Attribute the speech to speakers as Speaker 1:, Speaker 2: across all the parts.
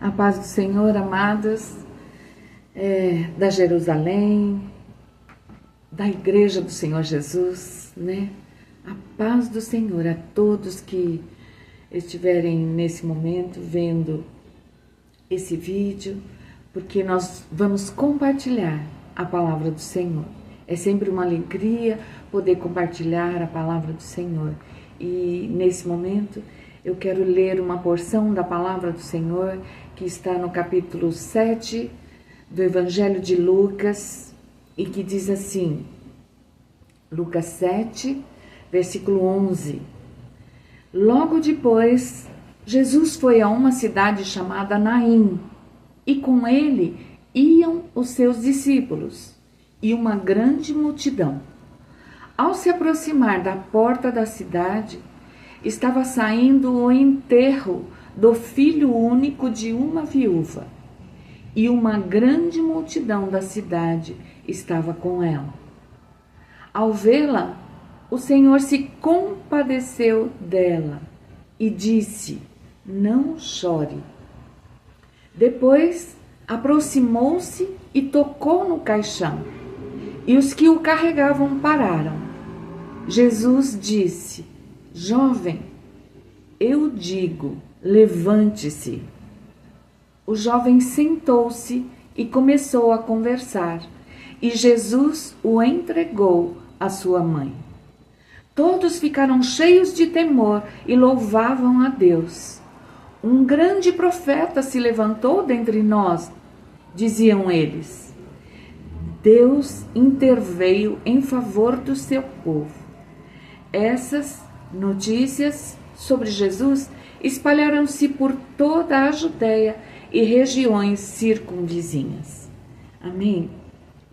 Speaker 1: A paz do Senhor, amados, da Jerusalém, da Igreja do Senhor Jesus, né? A paz do Senhor a todos que estiverem nesse momento vendo esse vídeo, porque nós vamos compartilhar a palavra do Senhor. É sempre uma alegria poder compartilhar a palavra do Senhor. E nesse momento eu quero ler uma porção da palavra do Senhor que está no capítulo 7 do Evangelho de Lucas e que diz assim, Lucas 7, versículo 11. Logo depois, Jesus foi a uma cidade chamada Naim e com ele iam os seus discípulos e uma grande multidão. Ao se aproximar da porta da cidade, estava saindo o enterro do filho único de uma viúva, e uma grande multidão da cidade estava com ela. Ao vê-la, o Senhor se compadeceu dela e disse: "Não chore." Depois, aproximou-se e tocou no caixão, e os que o carregavam pararam. Jesus disse: "Jovem, eu digo, levante-se." O jovem sentou-se e começou a conversar, e Jesus o entregou à sua mãe. Todos ficaram cheios de temor e louvavam a Deus. "Um grande profeta se levantou dentre nós", diziam eles. Deus interveio em favor do seu povo. Essas notícias sobre Jesus espalharam-se por toda a Judéia e regiões circunvizinhas. Amém?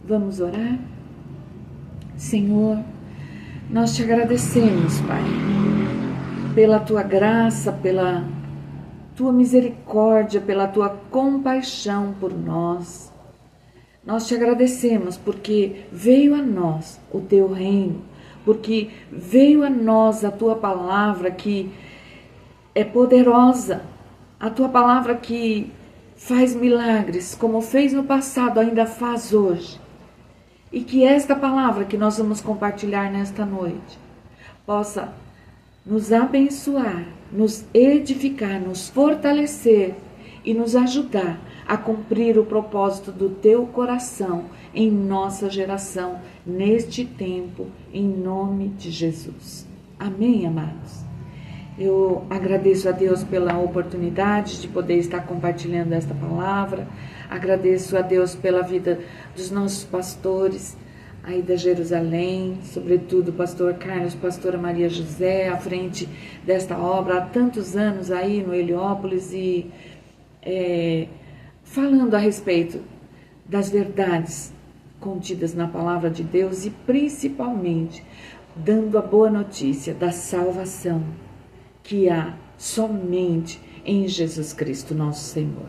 Speaker 1: Vamos orar? Senhor, nós te agradecemos, Pai, pela tua graça, pela tua misericórdia, pela tua compaixão por nós. Nós te agradecemos porque veio a nós o teu reino, porque veio a nós a tua palavra que é poderosa, a tua palavra que faz milagres, como fez no passado, ainda faz hoje. E que esta palavra que nós vamos compartilhar nesta noite possa nos abençoar, nos edificar, nos fortalecer e nos ajudar a cumprir o propósito do teu coração em nossa geração, neste tempo, em nome de Jesus. Amém, amados? Eu agradeço a Deus pela oportunidade de poder estar compartilhando esta palavra. Agradeço a Deus pela vida dos nossos pastores aí da Jerusalém, sobretudo o pastor Carlos, pastora Maria José, à frente desta obra há tantos anos aí no Heliópolis e falando a respeito das verdades contidas na palavra de Deus e principalmente dando a boa notícia da salvação que há somente em Jesus Cristo, nosso Senhor.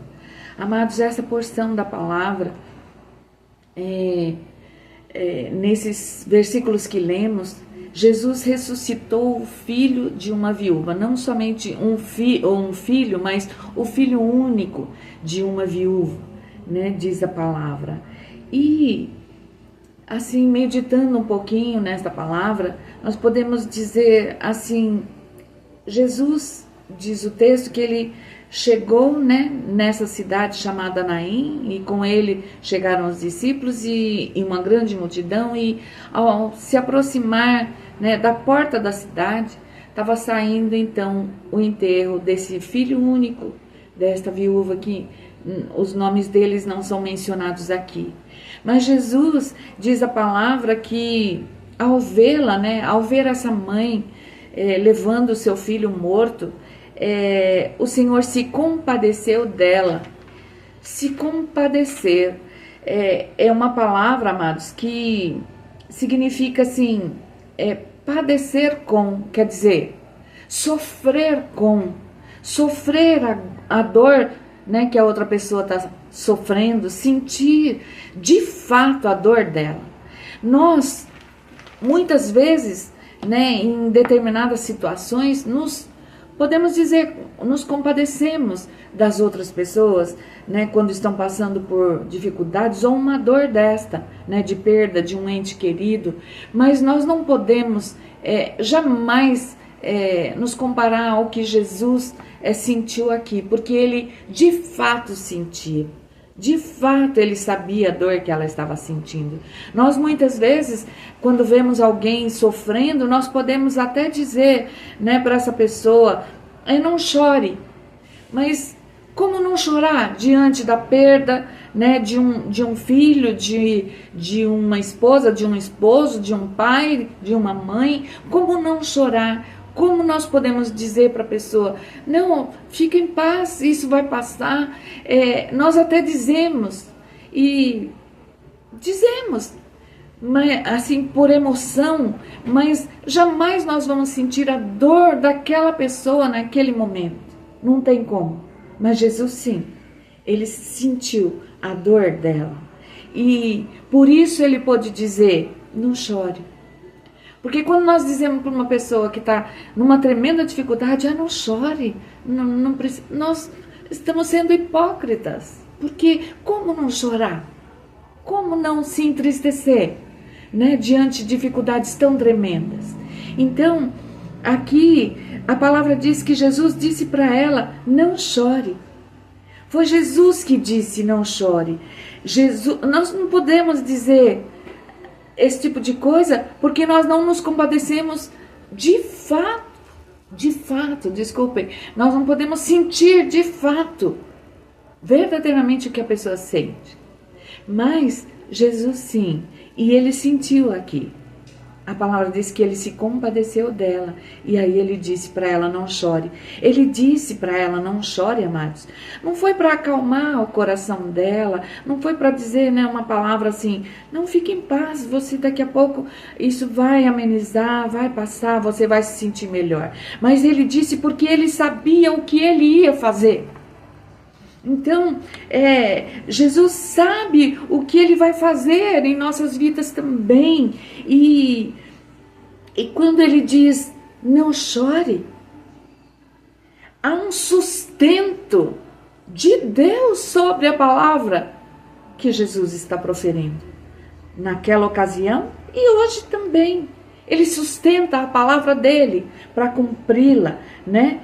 Speaker 1: Amados, essa porção da palavra, nesses versículos que lemos, Jesus ressuscitou o filho de uma viúva, não somente um filho, mas o filho único de uma viúva, né, diz a palavra. E, assim, meditando um pouquinho nesta palavra, nós podemos dizer assim, Jesus, diz o texto, que ele chegou, né, nessa cidade chamada Naim, e com ele chegaram os discípulos e uma grande multidão, e ao se aproximar, né, da porta da cidade, estava saindo então o enterro desse filho único, desta viúva que os nomes deles não são mencionados aqui. Mas Jesus diz a palavra que ao vê-la, né, ao ver essa mãe levando o seu filho morto, o Senhor se compadeceu dela. Se compadecer é uma palavra, amados, que significa assim, padecer com, quer dizer, sofrer com, sofrer a dor, né, que a outra pessoa está sofrendo, sentir de fato a dor dela. Nós, muitas vezes, né, em determinadas situações, nos Podemos dizer, nos compadecemos das outras pessoas, né, quando estão passando por dificuldades ou uma dor desta, né, de perda de um ente querido, mas nós não podemos jamais nos comparar ao que Jesus sentiu aqui, porque ele de fato sentia. De fato, ele sabia a dor que ela estava sentindo. Nós muitas vezes, quando vemos alguém sofrendo, nós podemos até dizer, né, para essa pessoa, não chore. Mas como não chorar diante da perda, né, de um filho, de uma esposa, de um esposo, de um pai, de uma mãe? Como não chorar? Como nós podemos dizer para a pessoa, não, fica em paz, isso vai passar? Nós até dizemos, mas, assim, por emoção, mas jamais nós vamos sentir a dor daquela pessoa naquele momento. Não tem como. Mas Jesus sim, ele sentiu a dor dela. E por isso ele pôde dizer, não chore. Porque quando nós dizemos para uma pessoa que está numa tremenda dificuldade, não chore, não precisa, nós estamos sendo hipócritas. Porque como não chorar? Como não se entristecer, né, diante de dificuldades tão tremendas? Então, aqui a palavra diz que Jesus disse para ela, não chore. Foi Jesus que disse, não chore. Nós não podemos dizer esse tipo de coisa, porque nós não nos compadecemos de fato, desculpem, nós não podemos sentir de fato, verdadeiramente o que a pessoa sente. Mas Jesus sim, e ele sentiu aqui. A palavra diz que ele se compadeceu dela. E aí ele disse para ela, não chore. Ele disse para ela, não chore, amados. Não foi para acalmar o coração dela. Não foi para dizer, né, uma palavra assim, não, fique em paz. Você daqui a pouco, isso vai amenizar, vai passar, você vai se sentir melhor. Mas ele disse porque ele sabia o que ele ia fazer. Então, Jesus sabe o que ele vai fazer em nossas vidas também. E quando ele diz, não chore, há um sustento de Deus sobre a palavra que Jesus está proferindo. Naquela ocasião e hoje também. Ele sustenta a palavra dele para cumpri-la, né?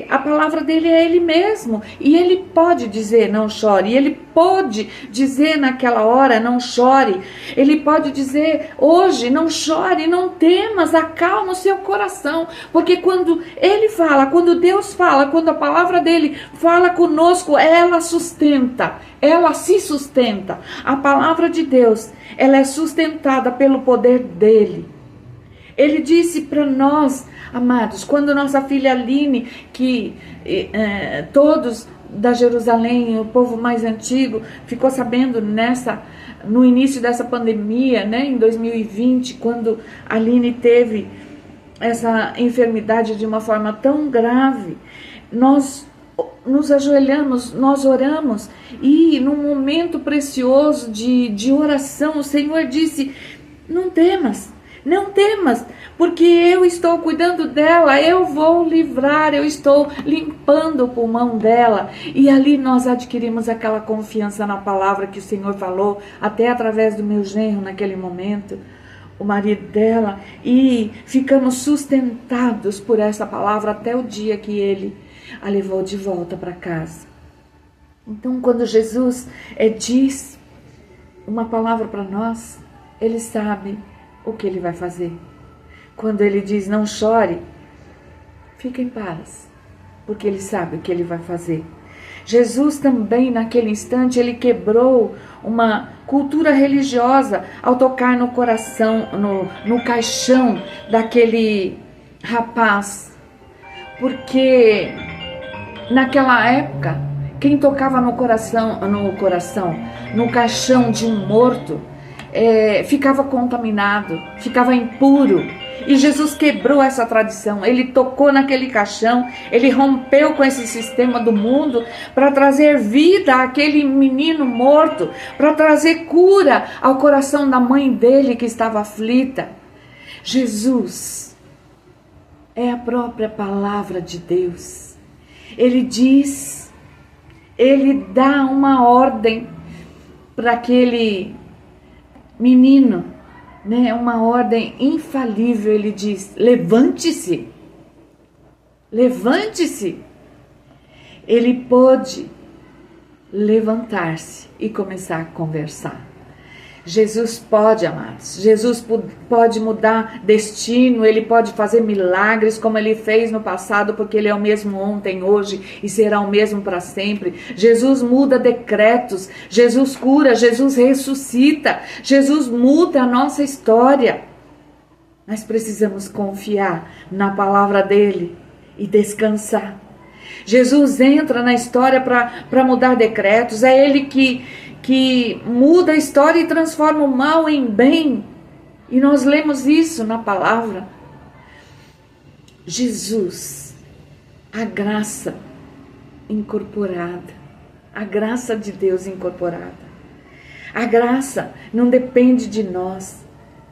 Speaker 1: A palavra dele é ele mesmo. E ele pode dizer, não chore. E ele pode dizer naquela hora, não chore. Ele pode dizer, hoje, não chore, não temas, acalma o seu coração. Porque quando ele fala, quando Deus fala, quando a palavra dele fala conosco, ela sustenta. Ela se sustenta. A palavra de Deus, ela é sustentada pelo poder dele. Ele disse para nós, amados, quando nossa filha Aline, que todos da Jerusalém, o povo mais antigo, ficou sabendo no início dessa pandemia, né, em 2020, quando a Aline teve essa enfermidade de uma forma tão grave, nós nos ajoelhamos, nós oramos, e num momento precioso de oração, o Senhor disse, não temas, porque eu estou cuidando dela, eu vou livrar, eu estou limpando o pulmão dela. E ali nós adquirimos aquela confiança na palavra que o Senhor falou, até através do meu genro naquele momento, o marido dela, e ficamos sustentados por essa palavra até o dia que ele a levou de volta para casa. Então, quando Jesus diz uma palavra para nós, ele sabe o que ele vai fazer. Quando ele diz não chore, fica em paz, porque ele sabe o que ele vai fazer. Jesus também, naquele instante, ele quebrou uma cultura religiosa ao tocar no coração, no caixão daquele rapaz. Porque naquela época, quem tocava no caixão de um morto, ficava contaminado, ficava impuro. E Jesus quebrou essa tradição. Ele tocou naquele caixão, ele rompeu com esse sistema do mundo para trazer vida àquele menino morto, para trazer cura ao coração da mãe dele que estava aflita. Jesus, é a própria palavra de Deus. Ele diz, ele dá uma ordem para aquele menino, né? Uma ordem infalível. Ele diz: levante-se, levante-se. Ele pôde levantar-se e começar a conversar. Jesus pode, amados. Jesus pode mudar destino, ele pode fazer milagres como ele fez no passado, porque ele é o mesmo ontem, hoje e será o mesmo para sempre. Jesus muda decretos, Jesus cura, Jesus ressuscita, Jesus muda a nossa história. Nós precisamos confiar na palavra dele e descansar. Jesus entra na história para mudar decretos, é ele que muda a história e transforma o mal em bem. E nós lemos isso na palavra. Jesus, a graça incorporada, a graça de Deus incorporada. A graça não depende de nós,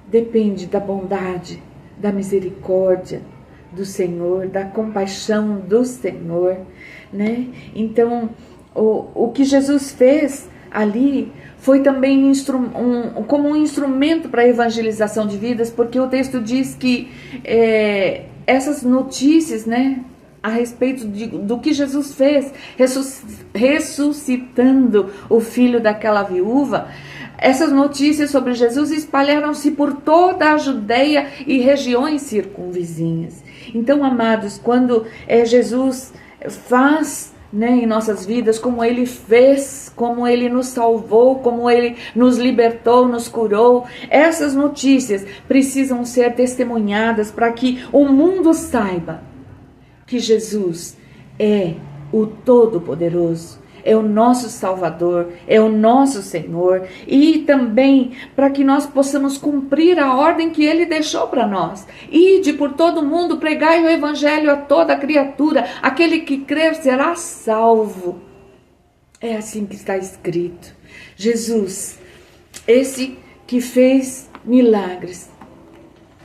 Speaker 1: depende da bondade, da misericórdia do Senhor, da compaixão do Senhor, né? Então, o que Jesus fez ali foi também como um instrumento para a evangelização de vidas, porque o texto diz que essas notícias, né, a respeito do que Jesus fez, ressuscitando o filho daquela viúva, essas notícias sobre Jesus espalharam-se por toda a Judeia e regiões circunvizinhas. Então, amados, quando Jesus faz, né, em nossas vidas, como ele fez, como ele nos salvou, como ele nos libertou, nos curou, essas notícias precisam ser testemunhadas para que o mundo saiba que Jesus é o Todo-Poderoso, é o nosso Salvador, é o nosso Senhor, e também para que nós possamos cumprir a ordem que ele deixou para nós. Ide por todo mundo, pregai o evangelho a toda criatura, aquele que crer será salvo. É assim que está escrito. Jesus, esse que fez milagres,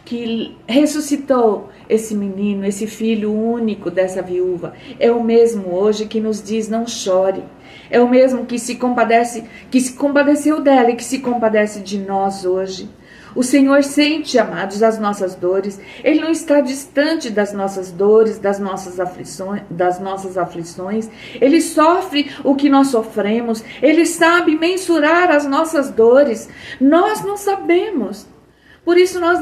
Speaker 1: que ressuscitou esse menino, esse filho único dessa viúva, é o mesmo hoje que nos diz: não chore. É o mesmo que se compadeceu dela e que se compadece de nós hoje. O Senhor sente, amados, as nossas dores. Ele não está distante das nossas dores, das nossas aflições. Ele sofre o que nós sofremos. Ele sabe mensurar as nossas dores. Nós não sabemos. Por isso nós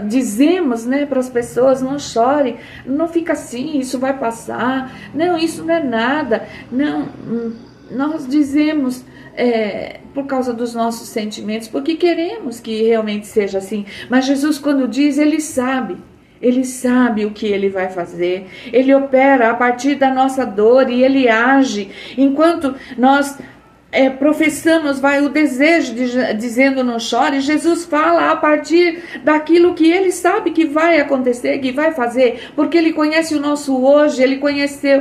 Speaker 1: dizemos, né, para as pessoas: não chore, não fica assim, isso vai passar, não, isso não é nada. Não, nós dizemos por causa dos nossos sentimentos, porque queremos que realmente seja assim. Mas Jesus, quando diz, ele sabe o que ele vai fazer. Ele opera a partir da nossa dor e ele age. Enquanto nós professamos o desejo dizendo não chore, Jesus fala a partir daquilo que ele sabe que vai acontecer, que vai fazer, porque ele conhece o nosso hoje, ele conhece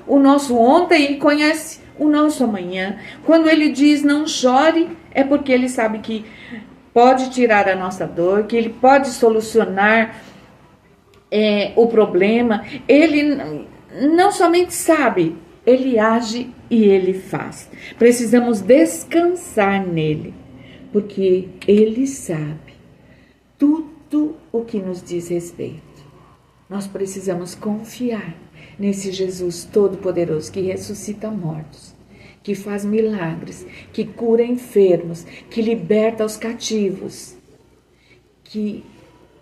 Speaker 1: o nosso ontem e conhece o nosso amanhã. Quando ele diz não chore, é porque ele sabe que pode tirar a nossa dor, que ele pode solucionar o problema. Ele não somente sabe, ele age e ele faz. Precisamos descansar nele, porque ele sabe tudo o que nos diz respeito. Nós precisamos confiar nesse Jesus Todo-Poderoso que ressuscita mortos, que faz milagres, que cura enfermos, que liberta os cativos, que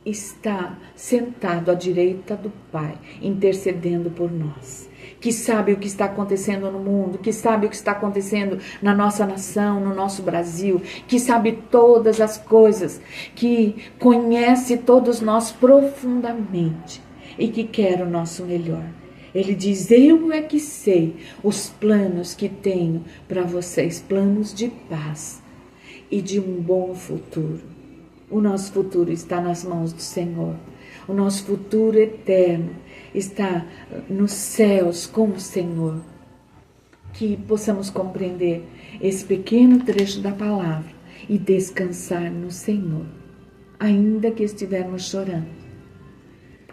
Speaker 1: está sentado à direita do Pai, intercedendo por nós, que sabe o que está acontecendo no mundo, que sabe o que está acontecendo na nossa nação, no nosso Brasil, que sabe todas as coisas, que conhece todos nós profundamente e que quer o nosso melhor. Ele diz: eu é que sei os planos que tenho para vocês, planos de paz e de um bom futuro. O nosso futuro está nas mãos do Senhor. O nosso futuro eterno está nos céus com o Senhor. Que possamos compreender esse pequeno trecho da palavra e descansar no Senhor, ainda que estivermos chorando.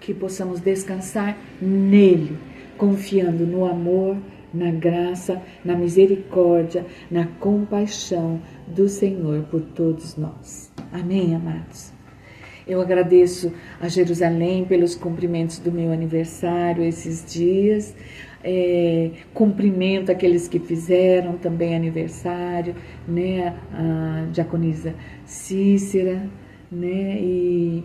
Speaker 1: que possamos descansar nele, confiando no amor, na graça, na misericórdia, na compaixão do Senhor por todos nós. Amém, amados? Eu agradeço a Jerusalém pelos cumprimentos do meu aniversário esses dias. Cumprimento aqueles que fizeram também aniversário, né? A diaconisa Cícera, né? E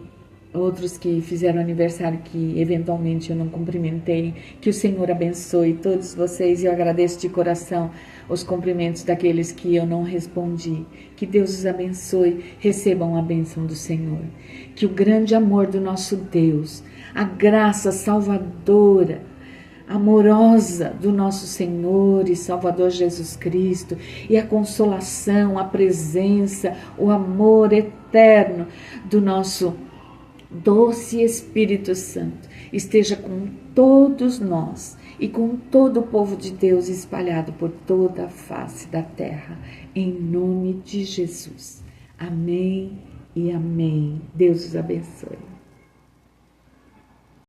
Speaker 1: outros que fizeram aniversário que eventualmente eu não cumprimentei. Que o Senhor abençoe todos vocês, e eu agradeço de coração os cumprimentos daqueles que eu não respondi. Que Deus os abençoe, recebam a bênção do Senhor. Que o grande amor do nosso Deus, a graça salvadora, amorosa do nosso Senhor e Salvador Jesus Cristo, e a consolação, a presença, o amor eterno do nosso doce Espírito Santo esteja com todos nós e com todo o povo de Deus espalhado por toda a face da terra, em nome de Jesus. Amém e amém. Deus os abençoe.